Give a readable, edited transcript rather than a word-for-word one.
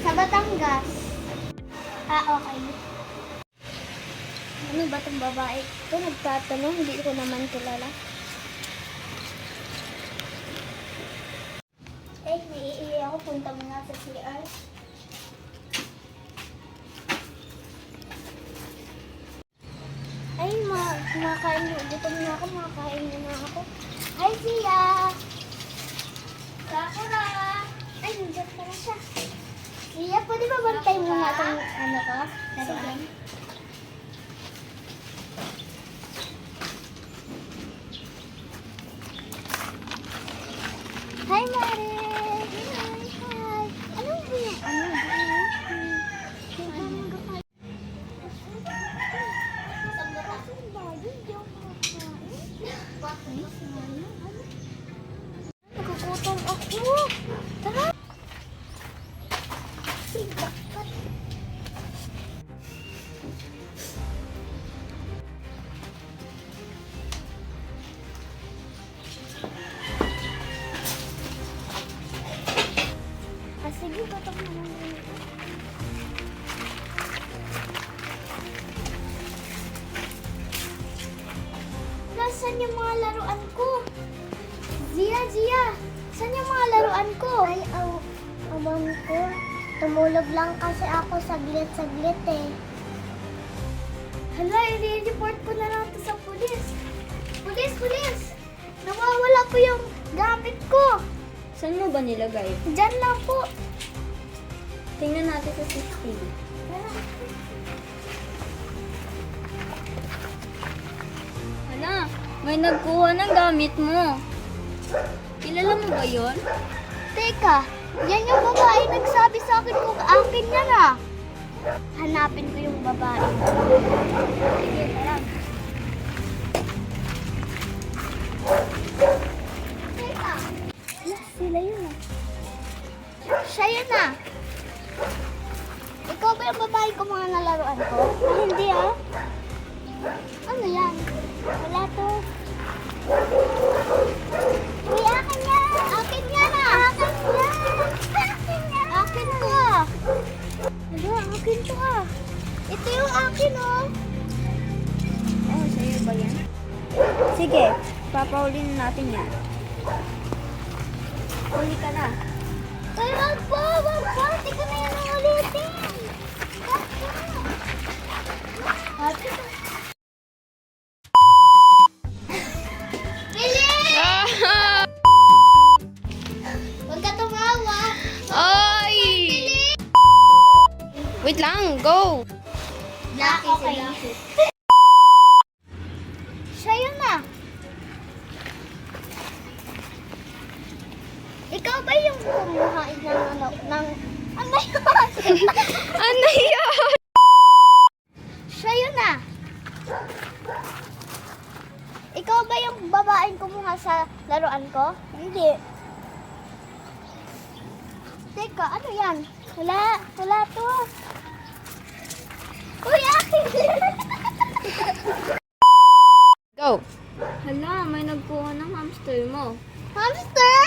Sa Batangas. Okay. Ano ba itong babae? Ito nagtatanong, hindi ko naman kilala. Naiihi ako. Punta muna sa CR. Ay, kumakain na. Gutom na ako. Makakain na ako. Hi, Sia! Sakura! Ay, nandiyan pala siya. Sia, pwede ba bantay mo na itong ano ko? Sige. Hi, Mare! Hi! Anong bunga? Nagugutom ako! Tara! Sige, batok naman dito. Nasaan yung mga laruan ko? Zia! Saan yung mga laruan ko? Ay, awan ko. Tumulog lang kasi ako saglit eh. Hala, i-report ko na lang ito sa pulis. Pulis! Nawawala po yung gamit ko. Saan mo ba nilagay? Diyan lang po. Tingnan natin sa CCTV. Hala, may nagkuha ng gamit mo. Kilala mo ba yon? Teka, yan yung babae nagsabi sa akin kung akin yan ah. Hanapin ko yung babae. Sige, tara. Teka, sila yun ah. Siya yun ah. Ikaw ba yung babae ko mga nalaruan ko? Hindi ah. Ano yan? Wala to. Uy, akin yan! Akin yan ah! Akin yan! Akin to ah! Ano? Akin to ah! Ito yung akin oh! Oh, sa'yo ba yan? Sige, papahulin natin yan. Huli ka na. Ay, wag po! Hindi ko na yan ulitin! Huwag ka tumawa! Ay! Wait lang, go! Lucky sila. Siya yun na. Ikaw ba yung kumuha ng ano yun? Ano yan? Siya yun na. Ikaw ba yung babaeng kumuha sa laruan ko? Hindi. Teka, ano yan? Wala to. Uy, akin! Go! Hala, may nagkuha ng hamster mo. Hamster?